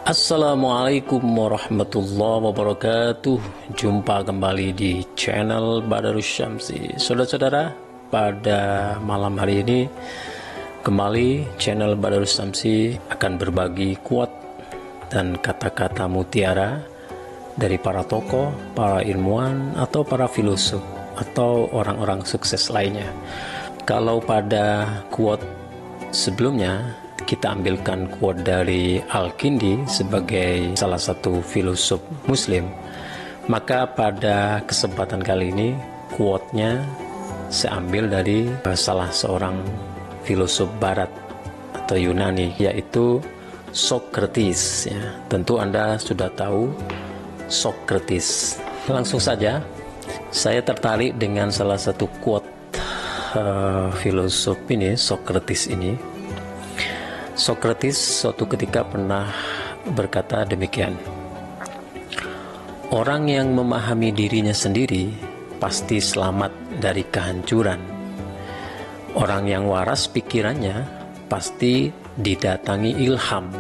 Assalamualaikum warahmatullahi wabarakatuh. Jumpa kembali di channel Badarus Syamsi. Saudara-saudara, pada malam hari ini kembali channel Badarus Syamsi akan berbagi quote dan kata-kata mutiara dari para tokoh, para ilmuwan, atau para filosof, atau orang-orang sukses lainnya. Kalau pada quote sebelumnya kita ambilkan quote dari Al-Kindi sebagai salah satu filosof muslim, maka pada kesempatan kali ini quote-nya saya ambil dari salah seorang filosof barat atau Yunani, yaitu Socrates ya. Tentu Anda sudah tahu Socrates. Langsung saja saya tertarik dengan salah satu quote filosof ini, Socrates ini. Socrates suatu ketika pernah berkata demikian, "Orang yang memahami dirinya sendiri pasti selamat dari kehancuran. Orang yang waras pikirannya pasti didatangi ilham.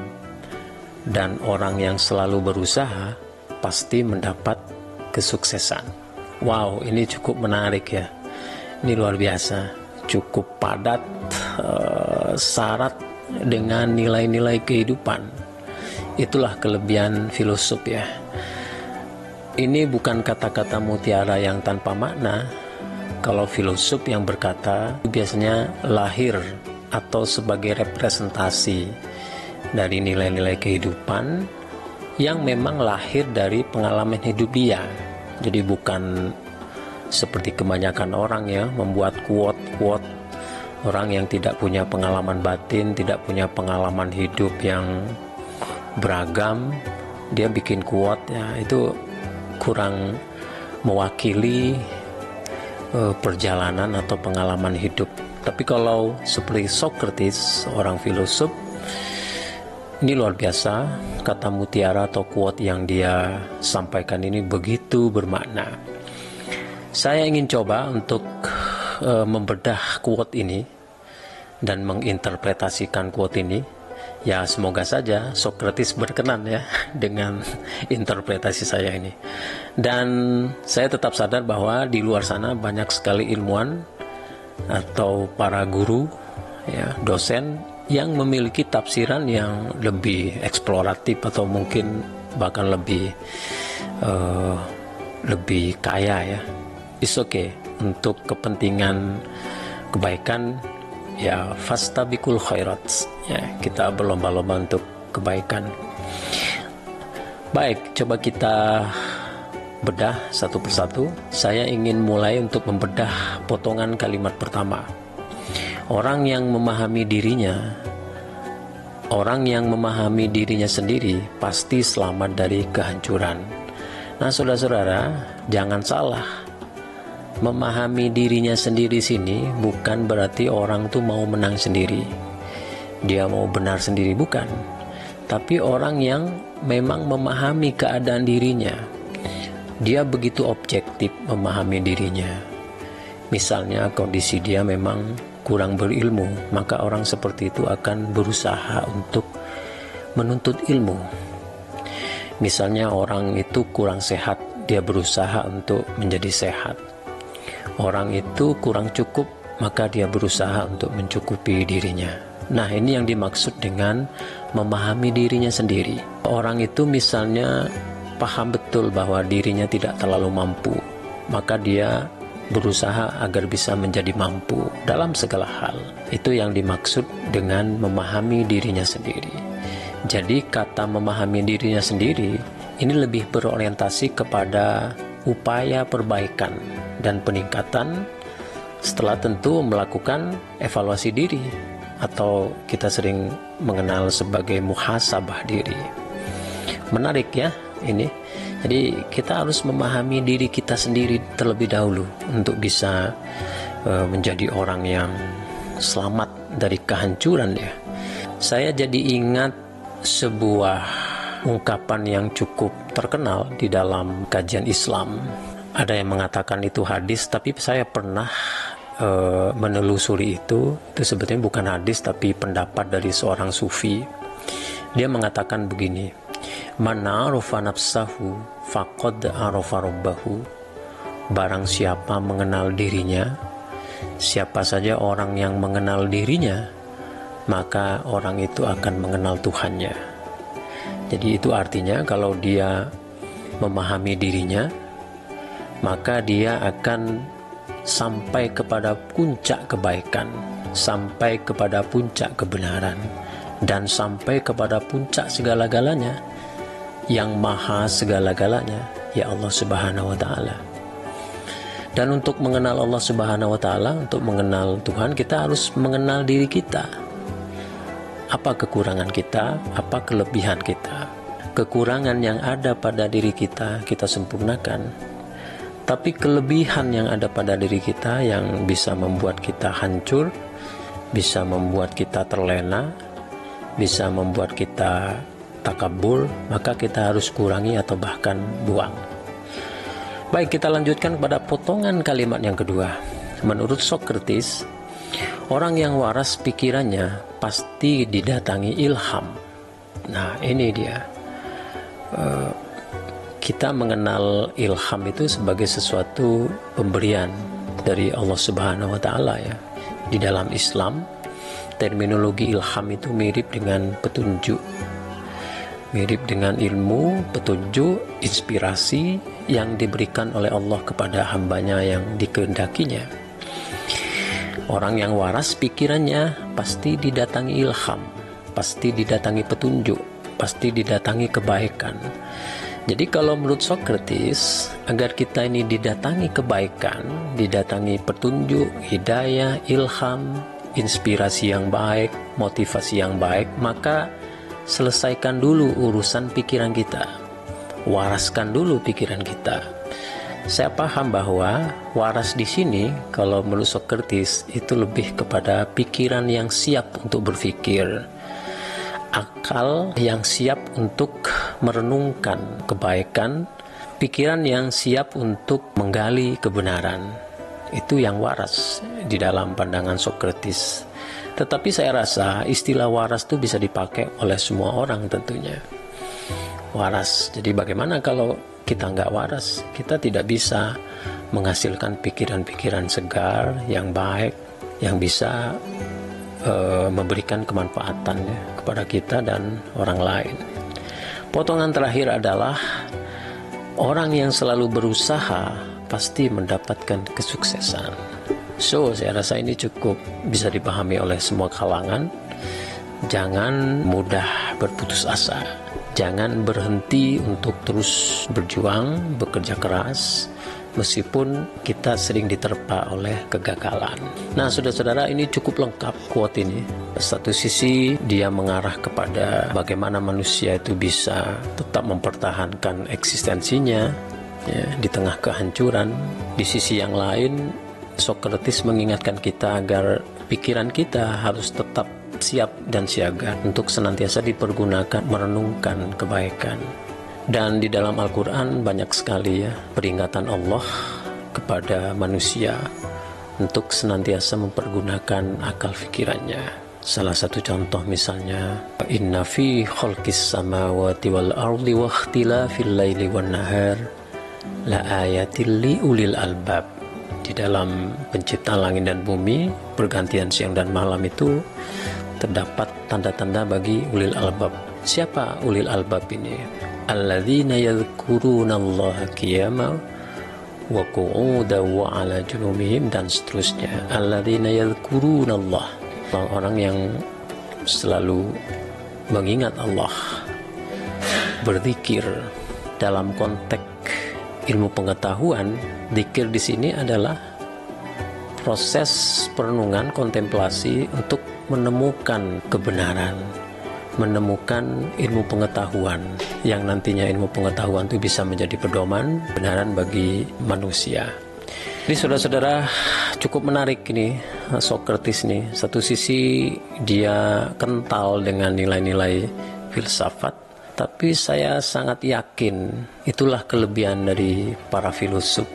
Dan orang yang selalu berusaha pasti mendapat kesuksesan." Wow, ini cukup menarik ya. Ini luar biasa, cukup padat, syarat dengan nilai-nilai kehidupan. Itulah kelebihan filosof ya. Ini bukan kata-kata mutiara yang tanpa makna. Kalau filosof yang berkata biasanya lahir atau sebagai representasi dari nilai-nilai kehidupan yang memang lahir dari pengalaman hidup dia. Jadi bukan seperti kebanyakan orang ya, membuat quote-quote. Orang yang tidak punya pengalaman batin, tidak punya pengalaman hidup yang beragam, dia bikin quote ya, itu kurang mewakili perjalanan atau pengalaman hidup. Tapi kalau seperti Socrates, seorang filosof, ini luar biasa, kata mutiara atau quote yang dia sampaikan ini begitu bermakna. Saya ingin coba untuk membedah quote ini dan menginterpretasikan quote ini. Ya, semoga saja Socrates berkenan ya dengan interpretasi saya ini. Dan saya tetap sadar bahwa di luar sana banyak sekali ilmuwan atau para guru ya, dosen yang memiliki tafsiran yang lebih eksploratif atau mungkin bahkan lebih kaya ya. It's okay, untuk kepentingan kebaikan ya, fastabiqul khairat ya, kita berlomba-lomba untuk kebaikan. Baik, coba kita bedah satu persatu. Saya ingin mulai untuk membedah potongan kalimat pertama. Orang yang memahami dirinya sendiri pasti selamat dari kehancuran. Nah, saudara-saudara, jangan salah. Memahami dirinya sendiri sini bukan berarti orang tuh mau menang sendiri, dia mau benar sendiri, bukan. Tapi orang yang memang memahami keadaan dirinya, dia begitu objektif memahami dirinya. Misalnya kondisi dia memang kurang berilmu, maka orang seperti itu akan berusaha untuk menuntut ilmu. Misalnya orang itu kurang sehat, dia berusaha untuk menjadi sehat. Orang itu kurang cukup, maka dia berusaha untuk mencukupi dirinya. Nah, ini yang dimaksud dengan memahami dirinya sendiri. Orang itu misalnya paham betul bahwa dirinya tidak terlalu mampu, maka dia berusaha agar bisa menjadi mampu dalam segala hal. Itu yang dimaksud dengan memahami dirinya sendiri. Jadi kata memahami dirinya sendiri ini lebih berorientasi kepada upaya perbaikan dan peningkatan setelah tentu melakukan evaluasi diri atau kita sering mengenal sebagai muhasabah diri. Menarik ya ini. Jadi kita harus memahami diri kita sendiri terlebih dahulu untuk bisa menjadi orang yang selamat dari kehancuran ya. Saya jadi ingat sebuah ungkapan yang cukup terkenal di dalam kajian Islam. Ada yang mengatakan itu hadis, tapi saya pernah menelusuri itu sebetulnya bukan hadis tapi pendapat dari seorang sufi. Dia mengatakan begini, Man 'arafa nafsahu faqad 'arafa rabbahu. Barang siapa mengenal dirinya, siapa saja orang yang mengenal dirinya, maka orang itu akan mengenal Tuhannya. Jadi itu artinya kalau dia memahami dirinya, maka dia akan sampai kepada puncak kebaikan, sampai kepada puncak kebenaran, dan sampai kepada puncak segala-galanya, yang maha segala-galanya, ya Allah Subhanahu wa Ta'ala. Dan untuk mengenal Allah Subhanahu wa Ta'ala, untuk mengenal Tuhan, kita harus mengenal diri kita. Apa kekurangan kita, apa kelebihan kita. Kekurangan yang ada pada diri kita, kita sempurnakan. Tapi kelebihan yang ada pada diri kita yang bisa membuat kita hancur, bisa membuat kita terlena, bisa membuat kita takabur, maka kita harus kurangi atau bahkan buang. Baik, kita lanjutkan pada potongan kalimat yang kedua. Menurut Socrates, orang yang waras pikirannya pasti didatangi ilham. Nah, ini dia. Kita mengenal ilham itu sebagai sesuatu pemberian dari Allah Subhanahu wa Ta'ala, ya. Di dalam Islam, terminologi ilham itu mirip dengan petunjuk, mirip dengan ilmu, petunjuk, inspirasi yang diberikan oleh Allah kepada hambanya yang dikehendakinya. Orang yang waras pikirannya pasti didatangi ilham, pasti didatangi petunjuk, pasti didatangi kebaikan. Jadi kalau menurut Socrates, agar kita ini didatangi kebaikan, didatangi petunjuk, hidayah, ilham, inspirasi yang baik, motivasi yang baik, maka selesaikan dulu urusan pikiran kita. Waraskan dulu pikiran kita. Saya paham bahwa waras di sini, kalau menurut Socrates, itu lebih kepada pikiran yang siap untuk berpikir, akal yang siap untuk merenungkan kebaikan, pikiran yang siap untuk menggali kebenaran. Itu yang waras di dalam pandangan Socrates. Tetapi saya rasa istilah waras itu bisa dipakai oleh semua orang tentunya. Waras. Jadi bagaimana kalau kita nggak waras? Kita tidak bisa menghasilkan pikiran-pikiran segar, yang baik, yang bisa memberikan kemanfaatan, ya, kepada kita dan orang lain. Potongan terakhir adalah orang yang selalu berusaha pasti mendapatkan kesuksesan. So, saya rasa ini cukup bisa dipahami oleh semua kalangan. Jangan mudah berputus asa. Jangan berhenti untuk terus berjuang, bekerja keras, meskipun kita sering diterpa oleh kegagalan. Nah, saudara-saudara, ini cukup lengkap quote ini. Satu sisi dia mengarah kepada bagaimana manusia itu bisa tetap mempertahankan eksistensinya, ya, di tengah kehancuran. Di sisi yang lain, Socrates mengingatkan kita agar pikiran kita harus tetap siap dan siaga untuk senantiasa dipergunakan merenungkan kebaikan. Dan di dalam Al-Quran banyak sekali, ya, peringatan Allah kepada manusia untuk senantiasa mempergunakan akal pikirannya. Salah satu contoh misalnya, inna fi khalqis samawati wal ardi wa ikhtilafil laili wan nahar la ayatil li ulil albab. Di dalam penciptaan langit dan bumi, pergantian siang dan malam itu terdapat tanda-tanda bagi ulil albab. Siapa ulil albab ini? Alladzina yadhkuruna Allaha qiyaman wa qu'udan wa 'ala junubihim, dan seterusnya. Alladzina yadhkuruna Allah, orang-orang yang selalu mengingat Allah, berzikir. Dalam konteks ilmu pengetahuan, zikir di sini adalah proses perenungan, kontemplasi untuk menemukan kebenaran, menemukan ilmu pengetahuan yang nantinya ilmu pengetahuan itu bisa menjadi pedoman kebenaran bagi manusia. Jadi saudara-saudara, cukup menarik ini Socrates nih. Satu sisi dia kental dengan nilai-nilai filsafat, tapi saya sangat yakin itulah kelebihan dari para filosof.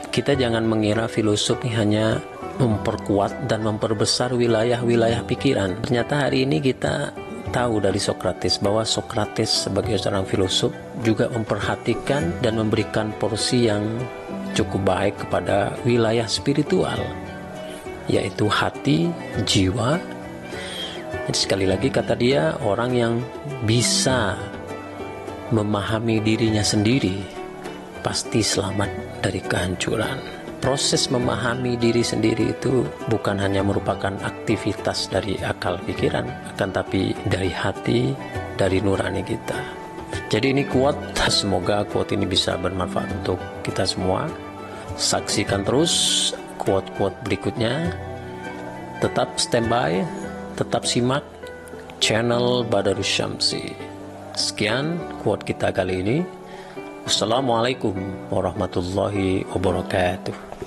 Kita jangan mengira filosof ini hanya memperkuat dan memperbesar wilayah-wilayah pikiran. Ternyata hari ini kita tahu dari Sokrates bahwa Sokrates sebagai seorang filosof juga memperhatikan dan memberikan porsi yang cukup baik kepada wilayah spiritual, yaitu hati, jiwa. Jadi sekali lagi kata dia, orang yang bisa memahami dirinya sendiri pasti selamat dari kehancuran. Proses memahami diri sendiri itu bukan hanya merupakan aktivitas dari akal pikiran, akan tapi dari hati, dari nurani kita. Jadi ini quote, semoga quote ini bisa bermanfaat untuk kita semua. Saksikan terus quote-quote berikutnya. Tetap standby, tetap simak channel Badarus Syamsi. Sekian quote kita kali ini. Wassalamualaikum warahmatullahi wabarakatuh.